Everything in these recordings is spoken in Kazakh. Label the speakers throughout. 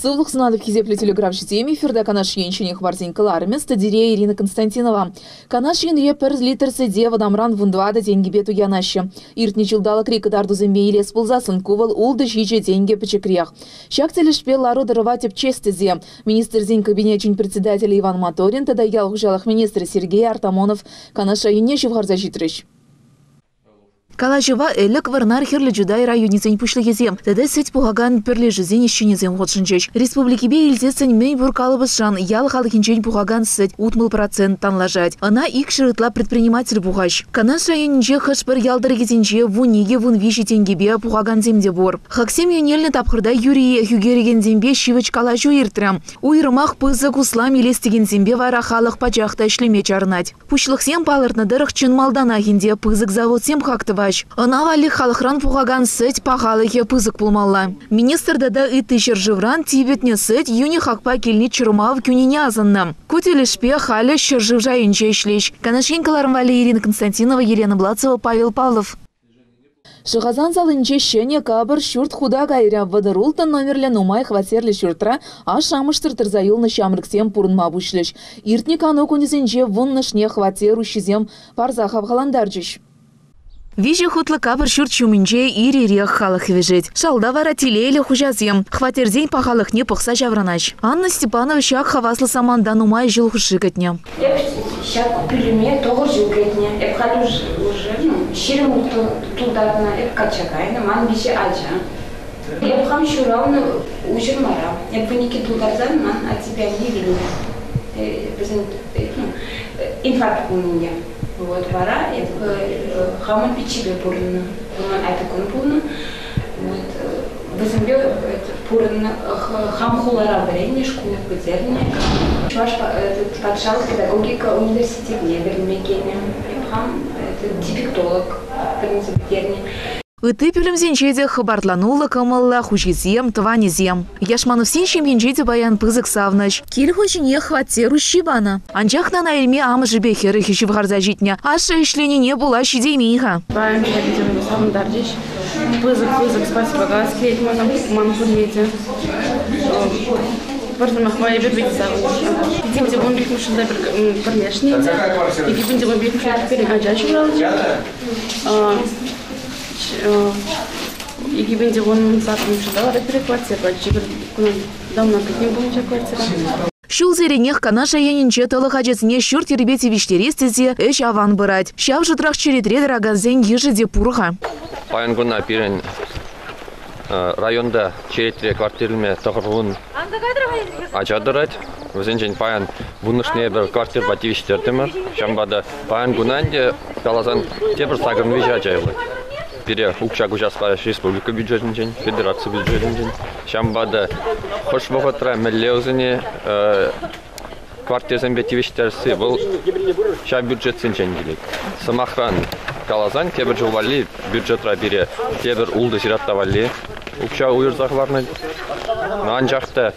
Speaker 1: Сывлых сынадов хизеплю телеграф житеми эфирда канаш енчине хварзинкаларымен стадирея Ирина Константинова. Канаш енре пер литр сыде вадамран вундвада деньги бету янаще. Иртни жылдала крика дарду зембе илес пулзасын кувал улды жиче деньги пачекрех. Шак телешпел лару дароватеп честезе. Министр зин кабинетчин председателя Иван Моторин тогда ялгужалах министр Сергей Артамонов канаша ене живхарза житрыш. Калажева элек варнар херлі жудай районизен пушлыгезем. Тады сеть пугаган перле жизен ищенезем хотшынчеш. Республики бе илзесен мен буркалыбыз жан ял халыкинчен пугаган сеть утмыл процент танлажать. Она ик шырытла предприниматель пугаш. Канаш районинче хышпыр ялдыргезенче вуниге вунвиши тенгебе пугаган земде бор. Хаксем юнельны тапхырда Юрий Хюгереген зембе шивыч калажу иртрам. Уйрымах пызык услам елестеген зембе вара халық пачахта ишлеме чарнать. Пушлықсем палыртны дырық чын малдана хинде пызык завод сем хактыва. Анавали халықран пуғаган сеть пағалығы пызык пулмалла. Министр дада ыты шыржывран тибетне сеть юни хақпа келні чырмав күніне азынна. Көтелешпе халі шыржывжа енче ішлеш. Канашенкаларым вали Ирина Константинова, Елена Блацева, Павел Павлов. Шығазан залынче шене кабыр шүрт худа гайря вадырултан номерлі нумай хватерлі шүртра ашамыштыр тырзайылны шамрыксем пурынма бұшлеш. Иртник ану күнізенче вуннышне хватеру шизем парзахав халандарчыш. Вижу хутлы кабыр шүрт чуминче ири-рех халық вежет. Шалда вара тилейлі хужазем. Хватерден пахалық не пықса жавранач. Анна Степанова шак хаваслы самандан умай жыл хуши кэтне.
Speaker 2: Шак купили мне тоже жил кэтне. Эп хали уже, ширим тулдарна, эп качагайна, ман бише ача. Эп хам шурауна уже мара. Эп выники тулдарзан, ман от тебя не видно. Инфаркт у меня. Вот вара, хамон пичибе пурна, айтакун пурна, вот в земле пурна хамхулара бренишку кузерня. Чуваш подшал педагогика университет Небермекене, хам дефектолог принципиальный. Ыты пюлемзенчеде хабартланула камалла хужизем, тванизем. Яшманов сенчем енчеде баян пызык савныш. Кильхочине хватеру щибана. Анчахна на эльме амжибе херы хищевгарза житня. Аша ишлени не была щидеймиха.
Speaker 3: Баян херидем сам дардиш. Пызык, спасибо, гаски, ман курмете. Барзам ахвай бебит савныш. Идемте вон бих мушында перлешница. И гибенде вон бих мушында перегача чуралча. И гибенде вон сатым шидала да переквартировать. Давно не будем квартира.
Speaker 1: Шулзеренех канаша янинче толыхачесіне шүрт ербети виштерестезе эш аван бырать. Шав жытрах черетре дырагазен ежеде пурға.
Speaker 4: Паянгуна пирен районда черетре квартирме тоғырғын ачадырать. Өзенчен паян бұнышне бір квартир бати виштердімір. Шамбада паянгунанде калазан тебір сагын вижа жайлы. Пере укча гужаспа республика бюджетінчен, федерация бюджетінчен. Шамбада хош вғытра мәллеузіне квартирзен бети виштерси бұл ша бюджетсінчен келек. Самахран калазан тебір жылвали бюджетра бере тебір улды сираттавали. Укча уйырзақларны анжақта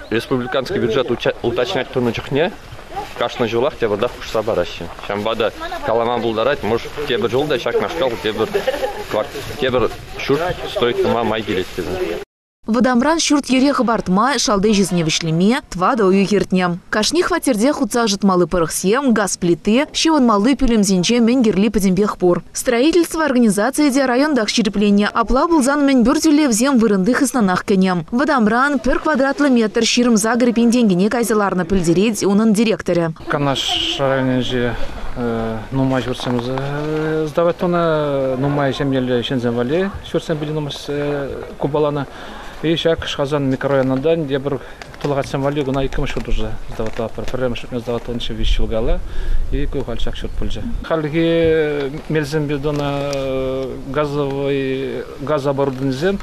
Speaker 4: республиканский бюджет уточнять турны чықне. Кашны жолах те бада хушса барашы. Шамбада каламан булдарать, может тебір жолда шак нашкал, тебір шурт строить тума май келестеді.
Speaker 1: Вадамран шүрт ере хабартма шалды жизне вишлеме, твада ую хертне. Кашни хватерде хутса жытмалы пырықсем, газ плиты, шиван малы пюлемзенче менгерли падембех пор. Строительство организации де райондах черепления апла булзан мен бюрдюле взем вырындых иснанах кенем. Вадамран пер квадратлы метр ширым загрепен денгене кайзаларна пыльдереть унын директоре.
Speaker 5: Канаш районе же нумай жүрсем сдавать тона нумай землелі шензен вали, жүрсем били нумас кубалана. И шак шхазан микрорайондан де бір толғатсам вали гуна 2 шут уже сдаватла прямо шут не сдаватла ничего вещи лгала и кой хальчак шут пульжа. Халги мельзем бидона газооборудованный зем,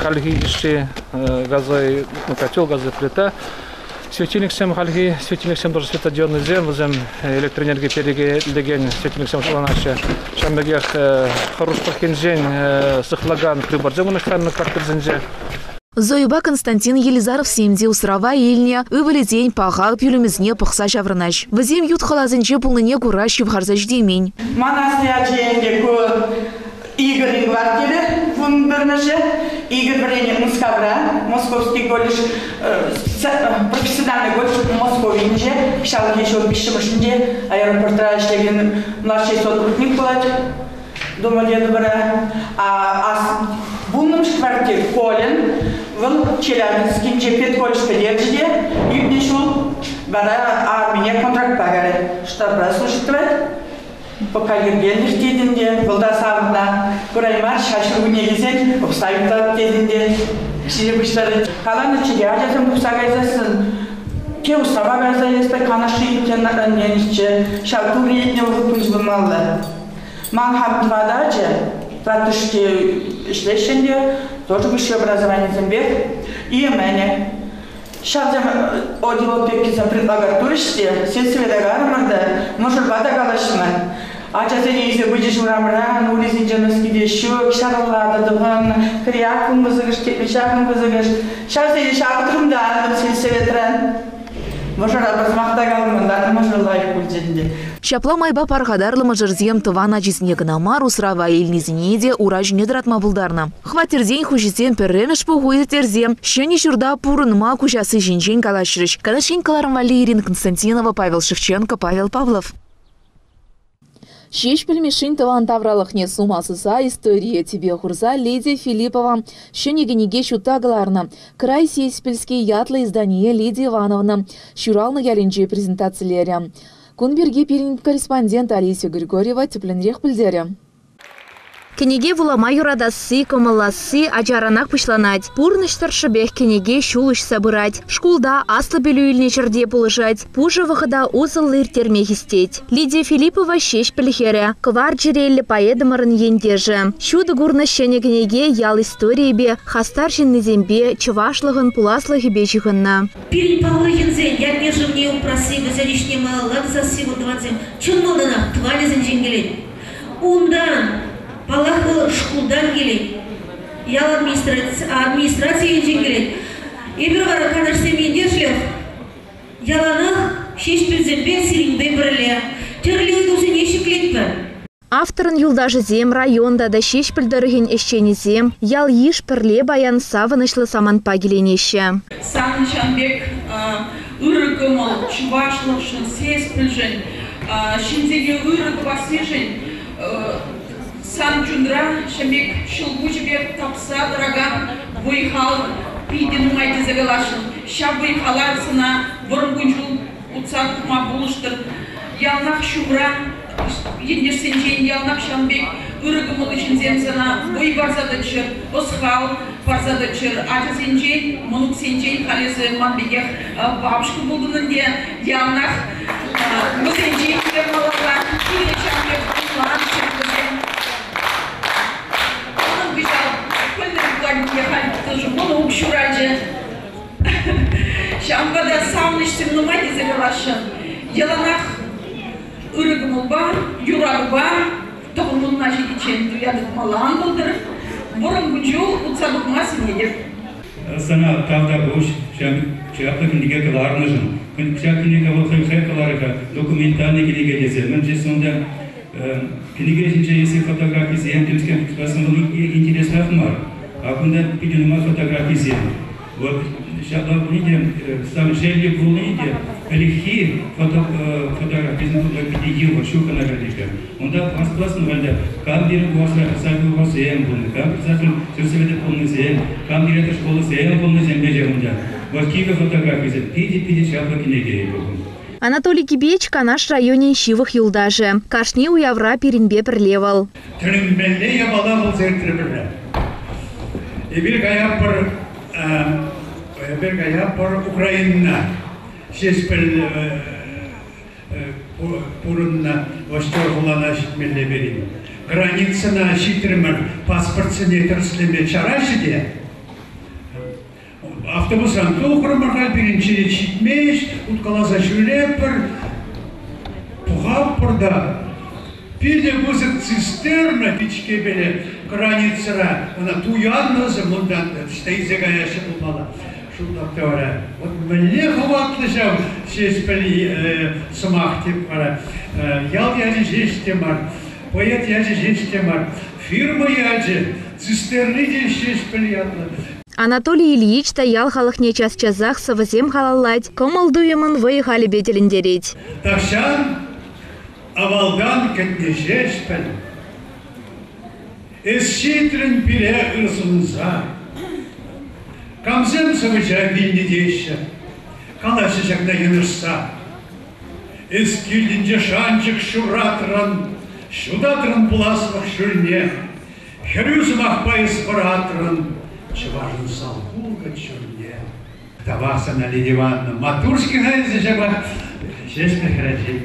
Speaker 5: халги еще газовый котел, газовая плита. Светильник всем халги, светильник всем тоже светодиодный зем, зем электроэнергия перегелеген, светильник всем шаланача. Шамбегех хороший кенжень сахлаган приборзем на хранный квартир зенже.
Speaker 1: Зоюба Константин Елизаров семде усрава еліне өбілі день пағал пюлімізне пықса жаврынач. Візем ют халазынче пулыне кураш евхарзач деймень.
Speaker 6: Манасны ачейінде көр игірін квартиры, бұн бірнеше Игорь Вареньев Мускавра, Московский колледж, профессиональный колледж Московинже, шал еще в Бишемышинде, аэропортра ишлеген младший сотрудник был, дома деду бара, а bunun kvartir Polen, был Челябинский Джепет колледж поддержки, и пришел бара армия контракт погare, штаб прослушивает. Пока ергенлер тединде, былда сағында көраймар шашыру негізен, ұпсайымда тединде, шире бұштары. Қаланы чеге ажасын бұпсағайзасын, ке ұстава ғайзайызда қанашы еттен ненішче, шалту ретіне ұғытпыз бұмалды. Ман хабдвада же, ратушке ішлешенде, тоже высшее образование зембек, и мене. Шалдем одило пекки за предлагатуриште, сельстве догармарда, может вода галашман. А часене изе будешь урамран, улизин джаноски дешок, шарлада доган, хриакум базыгаш, кепешакум базыгаш. Шалдене шагутрумда, сельстве трен. Может образмахта галмандан, может лайк культенде.
Speaker 1: Шапла майба пархадарлы мажырзем тывана жиснегіна мару срава елнезінеде ураж недратма бұлдарна. Хватерден хужесен перреныш пухуйы терзем, шені журда пурынма кужасы жинжен калашырыш. Канашин Калармвали, Ирина Константинова, Павел Шевченко, Павел Павлов. Шеш пельмешин таван тавралықне сумасыса история тебе хурза Лидия Филиппова. Шенегенеге шутагаларна. Край сеспельский ятлы издание Лидия Ивановна. Шурална ялинджи презентациялері. Кунберге перенит корреспондент Алисия Григорьева тепленрех пылдері.
Speaker 7: Кенеге вулама юрадасы, комаласы, ажаранақ пышланать. Пурныштар шыбех кенеге шулыш собырать. Шкулда аслы белюйльне жерде полыжать. Пужа выхода узылы иртерме хистеть. Лидия Филиппова шеш пілхере. Квар джерелі поэдымарын ендежі. Шуды гурна шене кенеге ял истории бе, хастар жинны зембе, чывашлығын пуласлығы бе жығынна.
Speaker 8: Пирин палы ензен, я не живне упроси, вызалишне малалак засиву двадцем. Чын молдана, твализен женгелет. Ундан. Палах шкулдан келет. Ял администрация келет. Ебір бара канаш семейдер шлев. Яланық шеш пілзембе сиринбе бірле. Терлеуді ұсы нешік летпі.
Speaker 7: Авторын юлдажы зем районда да шеш пілдірген эшчені зем, ял еш пірле баян савынышлы саман пагеленеші.
Speaker 9: Сан Шанбек үрігіміл, чувашлықшын, сес пілжін, шинзеге үрігі басежін, Сан Чундра, Шамик, Шилбучебек, Тапса, Драган, выехал, пиден майте загалашын. Ща выехала сына, Варнгунжул, Уцак, Мабулыштыр. Ялнақ Шумра, Ендерсенжен, Ялнақ Шамбек, Үрігіміл үшін земсана, Бой барзадычыр, Осхал, барзадычыр, Ачасенжен, Мұнуксенжен, Халесі Манбегех, Бабшқы болдынынде, Ялнақ, Мүзенжен, Кермалаға, Кире Шамбек, План, Шамбек, тоже было укшураджи. Шамбада сауныштым нумайди загалашын. Яланах үрігімілба, юрагба, тоғымын наши ичен дуядық малан болдыр. Борын бұджул ұтсадық масын едір.
Speaker 10: Sana tavda boş, çapta kindiğe kalarınızın. Kısa kindiğe kavukhay kalarıka, dokumentarne kindiğe gezer. Bence sonunda kindiğe için ise fotografisi hem tümsken basınlığı interesler var. Akında bir dönüme fotografisi. Вот сейчас видим, сам шелье булыйди, лихи фотографизм туда пидиева, шука на гадика. Он да пластпластно вальда, камбир госа, сами госа ем булны, камбир затем сюрсеведе полный зем, камбир это школа зем полный зем бежемда. Вот кига фотографизм, пиди шапа кинегеи богу.
Speaker 7: Анатолий Кибечка наш районе Щивых юлдажи. Кашни у Явра перенбе перлевал.
Speaker 10: Трымбелле я бала был зертребеле. И bir gaya por Ukrayna şespel purunna vostorgulana şitmelle berin. Granitsına şitirmen pasportsını tersleme çaraşıdı. Avtobusan toğramakal birinci şitmeş, utkalaza şüleper, puhap burada. Bir de bu cisterna piçke bele granitsına, ona tuyanmazı bundan işte gayası bulmalı. Şurada teori. Мне хватlıca şespeli smahtim var. Yal yazı jestemar, poet yazı jestemar, firma yazı, цистерны де шеш приятно.
Speaker 7: Анатолий Ильич таял халықне час-часах савызем халаллать, комыл дуемын выехали бетеліндерет.
Speaker 10: Ташан авалдан кәтнешешпін. Эсшетрін пиле ұрсыныза. Камзем савыча виннедейші. Калашы жақна енірса. Эскилдінже шанчық шуратран, шудатран пуласмақ шүрне. Херюзым ақпайыз бұратран. Чеважын салпулга чурне. Тавасана Лидия Ивановна Матурский гайзе жаба. Шеш прехраджи.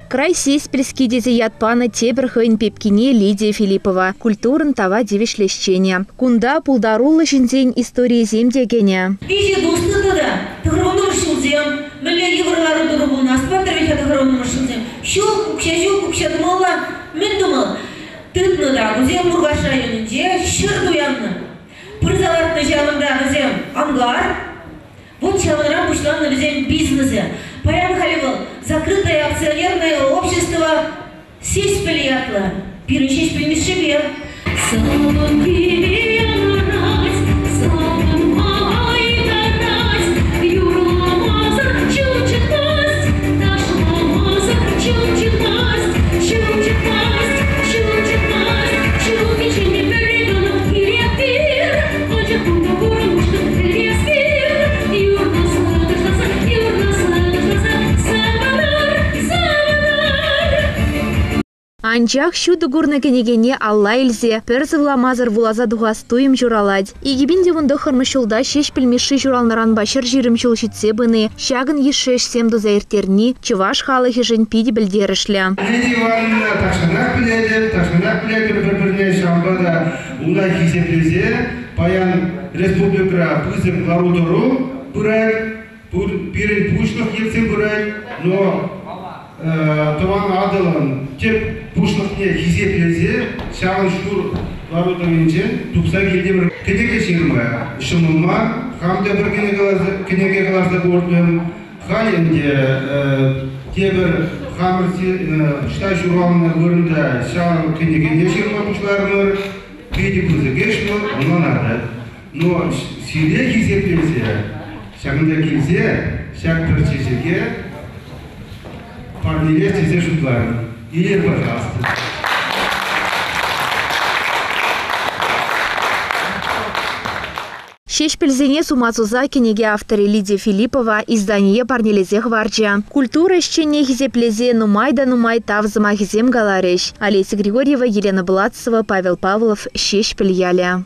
Speaker 7: Край сеспельский дезе ятпана тебрхын пепкине Лидия Филиппова. Культурын тава девишлещения. Кунда пулдарулы жинзень истории земдегене.
Speaker 8: Иже досты да, тагырону шылзем, милля еврлары дуру нас патровиха тагырону шылзем. Шул кукша думала, мен думал, тытны да, гузем мургаша юнинде, шыр дуянны. Пырзалатны жалында гузем ангар, вот чалынрам пушланны гузем бизнесе. Паян халивал, закрытое акционерное общество Сеспельятла. Пирощич примешиве.
Speaker 7: Анчах шуды гурнакенегене Алла илзе, перзывламазыр вулаза дугас туим журалать. Игибинде вунды хырмышулда шеш пілмеші журалнаран башыр жирым чулшитсе быны, шагын ешеш семду заиртерни, чываш халы хижен пиди білдерішлі.
Speaker 11: Лидия Ивановна ташанак біледі бір-біріне шамбада уна хизеплезе, паян республика пызыр ларудыру бұрай, пирен пушлық ертен бұрай, но Томан адылын теп пушлықне хизеплезе, шағын шүр ларудырынчен, тупса келде бір кедеге шермі. Шымылма, хамда бір кенеге қаларда көрдім, халінде тебір хамыр штай журалына көрінді шағын кенегене шермі пушларымыр, пейді күзі кешмі, онан арды. Но сирде хизеплезе, шағында келсе, шақ бір чешеге, партнеры тезе шутларын. Елер, пожалуйста.
Speaker 7: Шешпельзене сумасуза кенеге авторы Лидия Филиппова издание парнелезе хварча. Культура ищене хизеплезе нумай тавзыма хизем галареш. Олеся Григорьева, Елена Блатцева, Павел Павлов, Шешпельяля.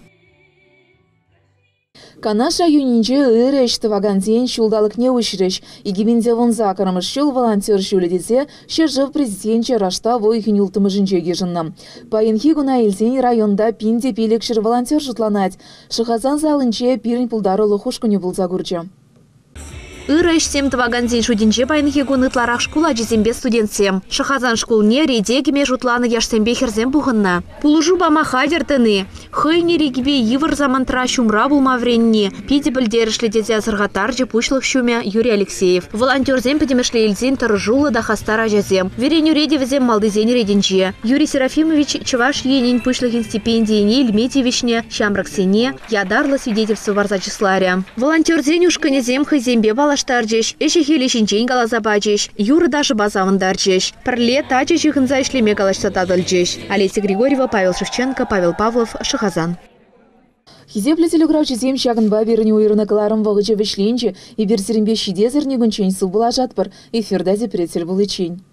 Speaker 1: Канаша юнинче ыреш тывагансен шулдалык не ушреш. Игибинде вон закарымыш шул волонтер шуледесе, шержев президентче рашта вой хюнюлтымы жинчеге жынна. Паенхи гуна илсен районда пинде пелекшір волонтер жутланать. Шахазан залынче пирин пулдары лохушкуне булза гурча.
Speaker 7: Ыреш сем тываганзен шудинче пайынхи гунытларах шкула жезембе студентсем. Шахазан шкулне редегеме жутланы яшсембе херзем буғынна. Пулужу бама хадертыны. Хыйне регибе йывыр замантра шумра булма вренни. Пиде білдерішлі дезе азырғатаржы пушлық шуме Юрий Алексеев. Волонтерзем педемешлі елзен тұржулы да хастара жезем. Вереню редевізем малдызен реденче. Юрий Серафимович чываш енин пушлығын стипендияне Ильметьевичне, Шамраксене, ядарлы свидетельство варза числаря. Волонтерзен ушканезем хызембе бала Штарджеш, эши хелишинчен галазабаджеш, юры даже базавандарджеш. Прле таче чихынза ишлеме галашса тадольджеш. Олеся Григорьева, Павел Шевченко, Павел Павлов, Шахазан.
Speaker 1: Хизепле телеграфчы зем шагын баберіне уйрына кыларым вағычы вешленче, и берсерінбе шидезерне гүнчен су была жатпыр, эфирда депретель был ичень.